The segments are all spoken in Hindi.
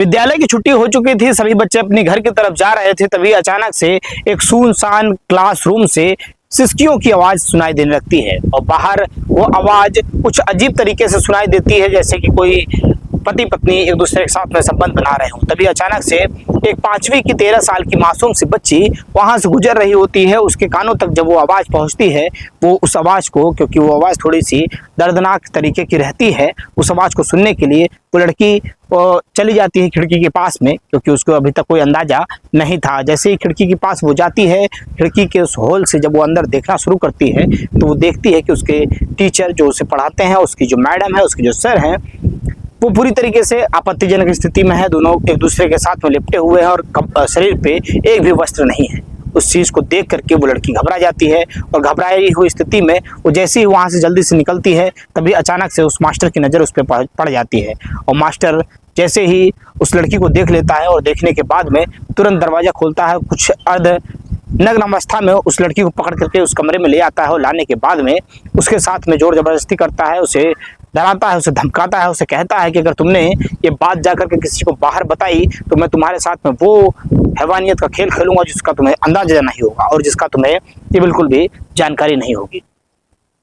विद्यालय की छुट्टी हो चुकी थी, सभी बच्चे अपने घर की तरफ जा रहे थे, तभी अचानक से एक सुनसान क्लासरूम से सिसकियों की आवाज सुनाई देने लगती है और बाहर वो आवाज कुछ अजीब तरीके से सुनाई देती है, जैसे कि कोई पति पत्नी एक दूसरे के साथ में संबंध बना रहे हों। तभी अचानक से एक 5वीं की 13 साल की मासूम सी बच्ची वहां से गुजर रही होती है। उसके कानों तक जब वो आवाज पहुंचती है, वो उस आवाज को, क्योंकि वो आवाज थोड़ी सी दर्दनाक तरीके की रहती है, उस आवाज को सुनने के लिए वो लड़की चली जाती है खिड़की के पास में, क्योंकि उसको अभी तक कोई अंदाजा नहीं था। जैसे ही खिड़की के पास वो जाती है, खिड़की के उस होल से जब वो अंदर देखना शुरू करती है तो वो देखती है कि उसके टीचर जो उसे पढ़ाते हैं, उसकी जो मैडम है, उसके जो सर हैं, वो पूरी तरीके से आपत्तिजनक स्थिति में है। दोनों एक दूसरे के साथ में लिपटे हुए हैं और शरीर पे एक भी वस्त्र नहीं है। उस चीज़ को देख करके वो लड़की घबरा जाती है और घबराई हुई स्थिति में वो जैसे ही वहाँ से जल्दी से निकलती है, तभी अचानक से उस मास्टर की नज़र उस पर पड़ जाती है और मास्टर जैसे ही उस लड़की को देख लेता है और देखने के बाद में तुरंत दरवाज़ा खोलता है, कुछ अर्ध नग्न अवस्था में उस लड़की को पकड़ करके उस कमरे में ले आता है और लाने के बाद में उसके साथ में जोर जबरदस्ती करता है, उसे डराता है, उसे धमकाता है, उसे कहता है कि अगर तुमने ये बात जाकर के किसी को बाहर बताई तो मैं तुम्हारे साथ में वो हैवानियत का खेल खेलूंगा जिसका तुम्हें अंदाजा नहीं होगा और जिसका तुम्हें ये बिल्कुल भी जानकारी नहीं होगी।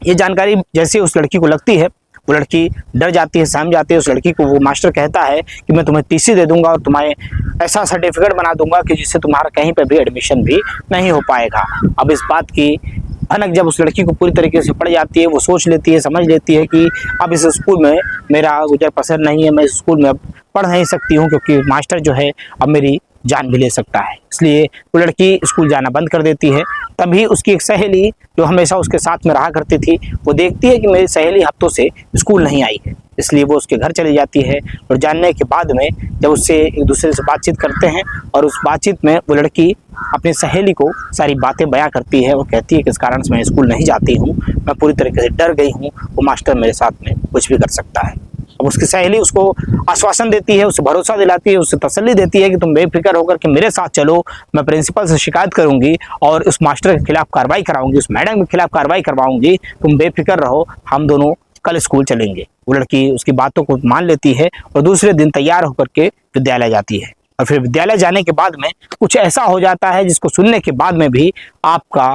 ये जानकारी जैसे उस लड़की को लगती है, वो लड़की डर जाती है, सहम जाती है। उस लड़की को वो मास्टर कहता है कि मैं तुम्हें टीसी दे दूंगा और तुम्हें ऐसा सर्टिफिकेट बना दूंगा कि जिससे तुम्हारा कहीं पर भी एडमिशन भी नहीं हो पाएगा। अब इस बात की भनक जब उस लड़की को पूरी तरीके से पड़ जाती है, वो सोच लेती है, समझ लेती है कि अब इस स्कूल में मेरा गुजर बसर नहीं है, मैं इस स्कूल में अब पढ़ नहीं सकती हूँ, क्योंकि मास्टर जो है अब मेरी जान भी ले सकता है। इसलिए वो लड़की स्कूल जाना बंद कर देती है। तभी उसकी एक सहेली जो हमेशा उसके साथ में रहा करती थी, वो देखती है कि मेरी सहेली हफ्तों से स्कूल नहीं आई है, इसलिए वो उसके घर चली जाती है। और जानने के बाद में जब उससे एक दूसरे से बातचीत करते हैं और उस बातचीत में वो लड़की अपनी सहेली को सारी बातें बयां करती है और कहती है कि इस कारण से मैं स्कूल नहीं जाती हूँ, मैं पूरी तरीके से डर गई हूँ, वो मास्टर मेरे साथ में कुछ भी कर सकता है। अब उसकी सहेली उसको आश्वासन देती है, उसे भरोसा दिलाती है, उसे तसल्ली देती है कि तुम बेफिक्र होकर के मेरे साथ चलो, मैं प्रिंसिपल से शिकायत करूंगी और उस मास्टर के खिलाफ कार्रवाई कराऊंगी, उस मैडम के खिलाफ कार्रवाई करवाऊंगी, तुम बेफिक्र रहो, हम दोनों कल स्कूल चलेंगे। वो लड़की उसकी बातों को मान लेती है और दूसरे दिन तैयार होकर के विद्यालय जाती है। और फिर विद्यालय जाने के बाद में कुछ ऐसा हो जाता है जिसको सुनने के बाद में भी आपका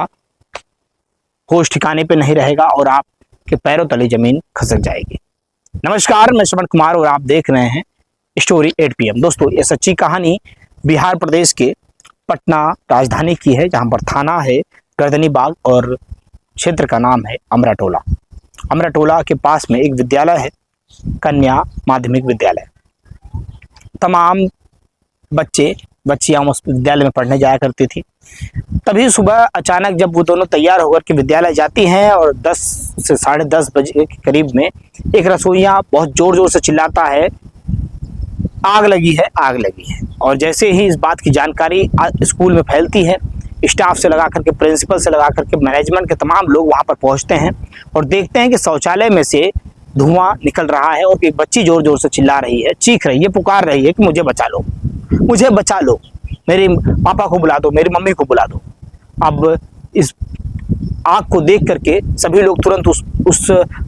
होश ठिकाने पे नहीं रहेगा और आपके पैरों तले जमीन खसक जाएगी। नमस्कार, मैं श्रवण कुमार और आप देख रहे हैं स्टोरी 8 PM। दोस्तों, ये सच्ची कहानी बिहार प्रदेश के पटना राजधानी की है, जहां पर थाना है गर्दनी बाग और क्षेत्र का नाम है अमराटोला। अमराटोला के पास में एक विद्यालय है, कन्या माध्यमिक विद्यालय। तमाम बच्चियां उस विद्यालय में पढ़ने जाया करती थी। तभी सुबह अचानक जब वो दोनों तैयार होकर के विद्यालय जाती हैं और 10 से 10:30 बजे के करीब में एक रसोइया बहुत जोर जोर से चिल्लाता है, आग लगी है, आग लगी है। और जैसे ही इस बात की जानकारी स्कूल में फैलती है, स्टाफ से लगा करके, प्रिंसिपल से लगा करके, मैनेजमेंट के तमाम लोग वहाँ पर पहुँचते हैं और देखते हैं कि शौचालय में से धुआं निकल रहा है और एक बच्ची जोर जोर से चिल्ला रही है, चीख रही है, पुकार रही है कि मुझे बचा लो, मुझे बचा लो, मेरे पापा को बुला दो, मेरी मम्मी को बुला दो। अब इस आग को देख करके सभी लोग तुरंत उस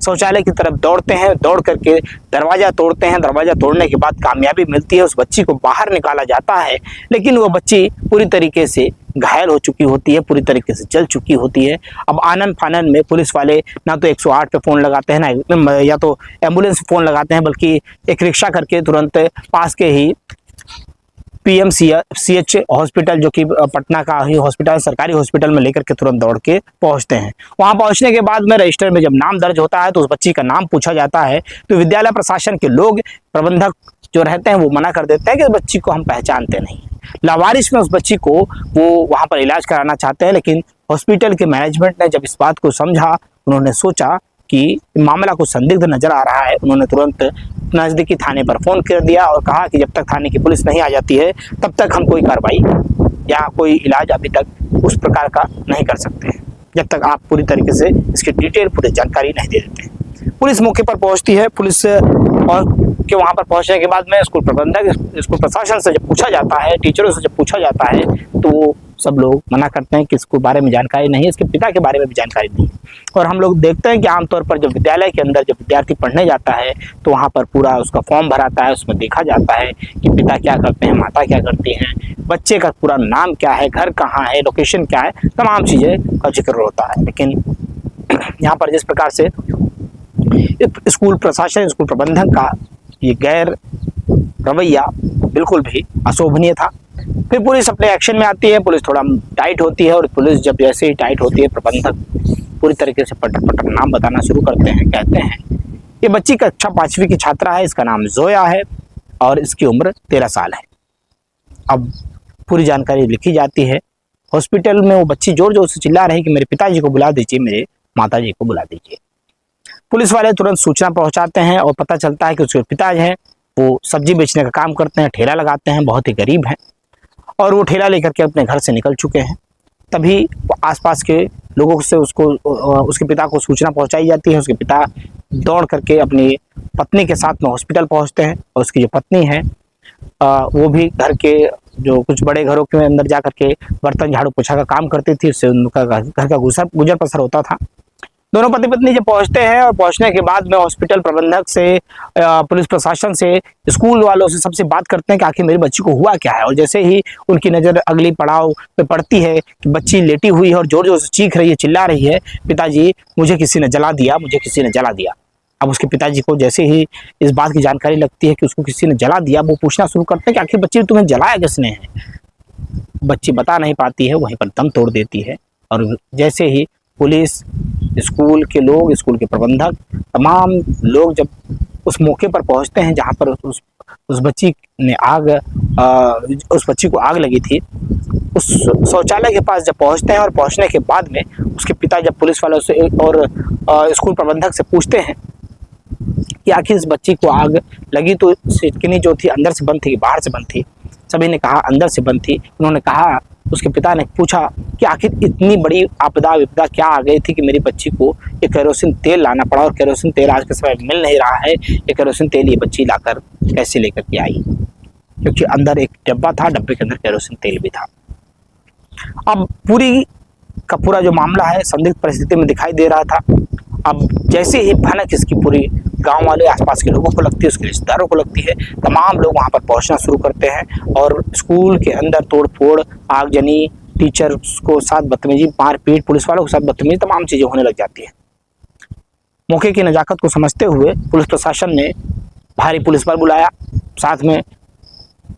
शौचालय की तरफ दौड़ते हैं, दौड़ करके दरवाज़ा तोड़ते हैं। दरवाज़ा तोड़ने के बाद कामयाबी मिलती है, उस बच्ची को बाहर निकाला जाता है, लेकिन वो बच्ची पूरी तरीके से घायल हो चुकी होती है, पूरी तरीके से जल चुकी होती है। अब आनन फानन में पुलिस वाले ना तो 108 पे फ़ोन लगाते हैं, ना या तो एम्बुलेंस फ़ोन लगाते हैं, बल्कि एक रिक्शा करके तुरंत पास के ही PMCH हॉस्पिटल, जो कि पटना का ही हॉस्पिटल, सरकारी हॉस्पिटल में लेकर के तुरंत दौड़ के पहुंचते हैं। वहां पहुंचने के बाद में रजिस्टर में जब नाम दर्ज होता है तो उस बच्ची का नाम पूछा जाता है, तो विद्यालय प्रशासन के लोग, प्रबंधक जो रहते हैं, वो मना कर देते हैं कि इस बच्ची को हम पहचानते नहीं। लावारिस में उस बच्ची को वो वहाँ पर इलाज कराना चाहते हैं, लेकिन हॉस्पिटल के मैनेजमेंट ने जब इस बात को समझा, उन्होंने सोचा कि मामला को संदिग्ध नजर आ रहा है। उन्होंने तुरंत नज़दीकी थाने पर फ़ोन कर दिया और कहा कि जब तक थाने की पुलिस नहीं आ जाती है तब तक हम कोई कार्रवाई या कोई इलाज अभी तक उस प्रकार का नहीं कर सकते हैं, जब तक आप पूरी तरीके से इसकी डिटेल पूरी जानकारी नहीं दे देते। पुलिस मौके पर पहुंचती है। पुलिस और के वहां पर पहुंचने के बाद में स्कूल प्रबंधक, स्कूल प्रशासन से जब पूछा जाता है, टीचरों से जब पूछा जाता है, तो वो सब लोग मना करते हैं कि इसको बारे में जानकारी नहीं है, इसके पिता के बारे में भी जानकारी नहीं है। और हम लोग देखते हैं कि आमतौर पर जब विद्यालय के अंदर जब विद्यार्थी पढ़ने जाता है तो वहाँ पर पूरा उसका फॉर्म भराता है, उसमें देखा जाता है कि पिता क्या करते हैं, माता क्या करती हैं, बच्चे का पूरा नाम क्या है, घर कहाँ है, लोकेशन क्या है, तमाम चीज़ें का जिक्र होता है। लेकिन यहाँ पर जिस प्रकार से स्कूल प्रशासन, स्कूल प्रबंधन का ये गैर रवैया बिल्कुल भी अशोभनीय था। फिर पुलिस अपने एक्शन में आती है, पुलिस थोड़ा टाइट होती है, और पुलिस जब जैसे ही टाइट होती है, प्रबंधक पूरी तरीके से पटर पटर नाम बताना शुरू करते हैं। कहते हैं ये बच्ची कक्षा 5वीं की छात्रा है, इसका नाम जोया है और इसकी उम्र 13 साल है। अब पूरी जानकारी लिखी जाती है। हॉस्पिटल में वो बच्ची जोर जोर से चिल्ला रही कि मेरे पिताजी को बुला दीजिए, मेरे माताजी को बुला दीजिए। पुलिस वाले तुरंत सूचना पहुंचाते हैं और पता चलता है कि उसके पिताजी हैं वो सब्जी बेचने का काम करते हैं, ठेला लगाते हैं, बहुत ही गरीब हैं और वो ठेला लेकर के अपने घर से निकल चुके हैं। तभी आसपास के लोगों से उसके पिता को सूचना पहुंचाई जाती है। उसके पिता दौड़ करके अपनी पत्नी के साथ में हॉस्पिटल पहुंचते हैं और उसकी जो पत्नी है वो भी घर के जो कुछ बड़े घरों के अंदर जा करके बर्तन झाड़ू पोछा का काम करती थी, उससे उनका घर का गुजर बसर होता था। दोनों पति पत्नी जब पहुंचते हैं और पहुंचने के बाद में हॉस्पिटल प्रबंधक से, पुलिस प्रशासन से, स्कूल वालों से सबसे बात करते हैं कि आखिर मेरी बच्ची को हुआ क्या है। और जैसे ही उनकी नज़र अगली पड़ाव पे पड़ती है कि बच्ची लेटी हुई है और जोर जोर से चीख रही है, चिल्ला रही है, पिताजी मुझे किसी ने जला दिया, मुझे किसी ने जला दिया। अब उसके पिताजी को जैसे ही इस बात की जानकारी लगती है कि उसको किसी ने जला दिया, वो पूछना शुरू करते हैं कि आखिर बच्ची तुम्हें जलाया किसने है। बच्ची बता नहीं पाती है, वहीं पर दम तोड़ देती है। और जैसे ही पुलिस, स्कूल के लोग, स्कूल के प्रबंधक, तमाम लोग जब उस मौके पर पहुंचते हैं जहां पर उस बच्ची को आग लगी थी, उस शौचालय के पास जब पहुंचते हैं और पहुंचने के बाद में उसके पिता जब पुलिस वालों से और स्कूल प्रबंधक से पूछते हैं कि आखिर इस बच्ची को आग लगी तो सिटकिनी जो थी अंदर से बंद थी कि बाहर से बंद थी, सभी ने कहा अंदर से बंद थी। उन्होंने कहा, उसके पिता ने पूछा कि आखिर इतनी बड़ी आपदा विपदा क्या आ गई थी कि मेरी बच्ची को ये केरोसिन तेल लाना पड़ा, और केरोसिन तेल आज के समय मिल नहीं रहा है। ये केरोसिन तेल ये बच्ची लाकर कैसे लेकर के आई, क्योंकि अंदर एक डब्बा था, डब्बे के अंदर केरोसिन तेल भी था। अब पूरा जो मामला है संदिग्ध परिस्थिति में दिखाई दे रहा था। अब जैसे ही भनक इसकी पूरी गांव वाले, आसपास के लोगों को लगती है, उसके रिश्तेदारों को लगती है, तमाम लोग वहां पर पहुंचना शुरू करते हैं और स्कूल के अंदर तोड़फोड़, आगजनी, टीचर्स को साथ बदतमीजी, मारपीट, पुलिस वालों के साथ बदतमीजी, तमाम चीजें होने लग जाती है। मौके की नजाकत को समझते हुए पुलिस प्रशासन ने भारी पुलिस बल बुलाया, साथ में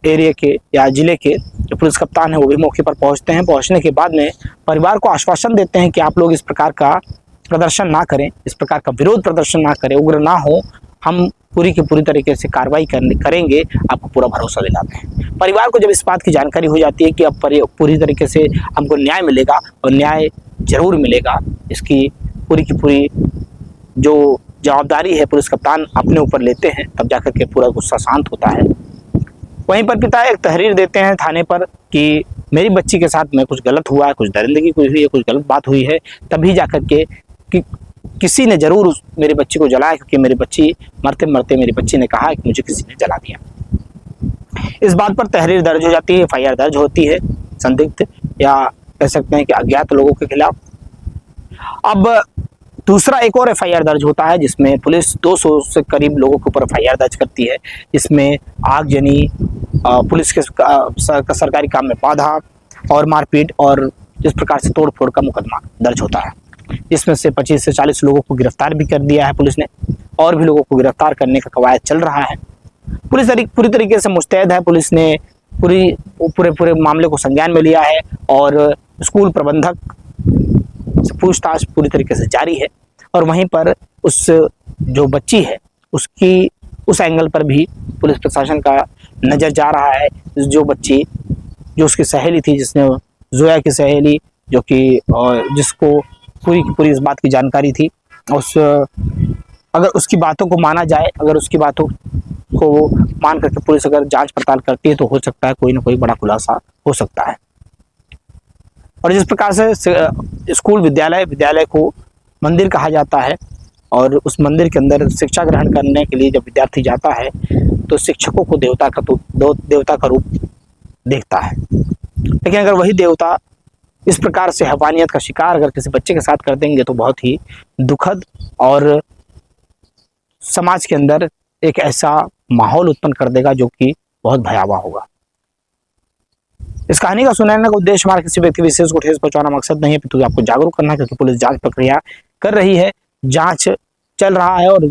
एरिया के या जिले के जो पुलिस कप्तान है वो भी मौके पर पहुंचते हैं। पहुंचने के बाद में परिवार को आश्वासन देते हैं कि आप लोग इस प्रकार का प्रदर्शन ना करें, इस प्रकार का विरोध प्रदर्शन ना करें, उग्र ना हो, हम पूरी की पूरी तरीके से कार्रवाई करेंगे, आपको पूरा भरोसा दिलाते हैं। परिवार को जब इस बात की जानकारी हो जाती है कि अब पूरी तरीके से हमको न्याय मिलेगा और न्याय जरूर मिलेगा, इसकी पूरी की पूरी जो जवाबदारी है पुलिस कप्तान अपने ऊपर लेते हैं, तब जाकर के पूरा गुस्सा शांत होता है। वहीं पर पिता एक तहरीर देते हैं थाने पर कि मेरी बच्ची के साथ में कुछ गलत हुआ है, कुछ दरिंदगी हुई है, कुछ गलत बात हुई है, तभी जाकर के कि किसी ने जरूर मेरी बच्ची को जलाया, क्योंकि मेरी बच्ची मरते मरते मेरी बच्ची ने कहा कि मुझे किसी ने जला दिया। इस बात पर तहरीर दर्ज हो जाती है, FIR दर्ज होती है संदिग्ध या कह सकते हैं कि अज्ञात लोगों के खिलाफ। अब दूसरा एक और FIR दर्ज होता है जिसमें पुलिस 200 से करीब लोगों के ऊपर FIR दर्ज करती है, जिसमें आगजनी, पुलिस के सरकारी काम में बाधा और मारपीट और जिस प्रकार से तोड़फोड़ का मुकदमा दर्ज होता है, जिसमें से 25 से 40 लोगों को गिरफ्तार भी कर दिया है पुलिस ने, और भी लोगों को गिरफ्तार करने का कवायद चल रहा है। पुलिस पूरी तरीके से मुस्तैद है, पुलिस ने पूरे मामले को संज्ञान में लिया है और स्कूल प्रबंधक से पूछताछ पूरी तरीके से जारी है। और वहीं पर उस जो बच्ची है उसकी उस एंगल पर भी पुलिस प्रशासन का नज़र जा रहा है। जो बच्ची, जो उसकी सहेली थी, जिसने जोया की सहेली, जो कि जिसको पूरी की पूरी इस बात की जानकारी थी, अगर उसकी बातों को माना जाए, अगर उसकी बातों को मान करके पुलिस अगर जांच पड़ताल करती है तो हो सकता है कोई ना कोई बड़ा खुलासा हो सकता है। और जिस प्रकार से स्कूल विद्यालय को मंदिर कहा जाता है और उस मंदिर के अंदर शिक्षा ग्रहण करने के लिए जब विद्यार्थी जाता है तो शिक्षकों को देवता का रूप देखता है। लेकिन अगर वही देवता इस प्रकार से हैवानियत का शिकार अगर किसी बच्चे के साथ कर देंगे तो बहुत ही दुखद और समाज के अंदर एक ऐसा माहौल उत्पन्न कर देगा जो कि बहुत भयावह होगा। इस कहानी का सुनाने का उद्देश्य हमारा किसी व्यक्ति विशेष को ठेस पहुंचाना मकसद नहीं है, परंतु आपको जागरूक करना है, क्योंकि पुलिस जांच प्रक्रिया कर रही है, जांच चल रहा है और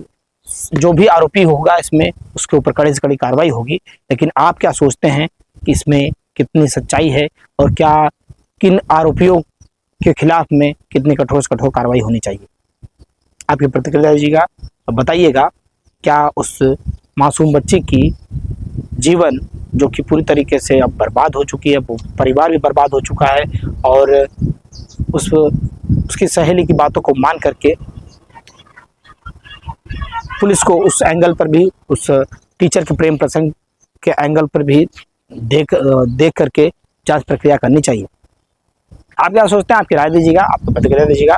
जो भी आरोपी होगा इसमें उसके ऊपर कड़ी से कड़ी कार्रवाई होगी। लेकिन आप क्या सोचते हैं कि इसमें कितनी सच्चाई है और क्या किन आरोपियों के खिलाफ में कितनी कठोर से कठोर कार्रवाई होनी चाहिए? आपकी प्रतिक्रिया दीजिएगा और बताइएगा क्या उस मासूम बच्चे की जीवन जो कि पूरी तरीके से अब बर्बाद हो चुकी है, वो परिवार भी बर्बाद हो चुका है और उसकी सहेली की बातों को मान करके पुलिस को उस एंगल पर भी, उस टीचर के प्रेम प्रसंग के एंगल पर भी देख करके जांच प्रक्रिया करनी चाहिए। आप क्या सोचते हैं? आपकी राय दीजिएगा, आपको प्रतिक्रिया दीजिएगा।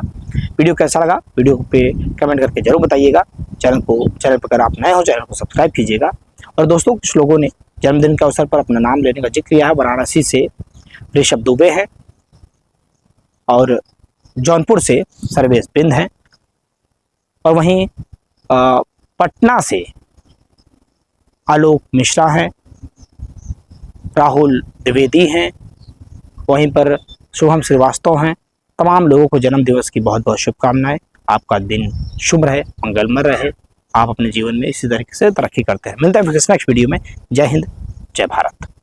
वीडियो कैसा लगा वीडियो पे कमेंट करके जरूर बताइएगा। चैनल पर अगर आप नए हो चैनल को सब्सक्राइब कीजिएगा। और दोस्तों, कुछ लोगों ने जन्मदिन के अवसर पर अपना नाम लेने का जिक्र किया है। वाराणसी से ऋषभ दुबे हैं और जौनपुर से सर्वेश बिंद हैं और वहीं पटना से आलोक मिश्रा हैं, राहुल द्विवेदी हैं, वहीं पर शुभम श्रीवास्तव हैं। तमाम लोगों को जन्म दिवस की बहुत बहुत शुभकामनाएं। आपका दिन शुभ रहे, मंगलमय रहे, आप अपने जीवन में इसी तरीके से तरक्की करते हैं। मिलते हैं फिर नेक्स्ट वीडियो में। जय हिंद, जय भारत।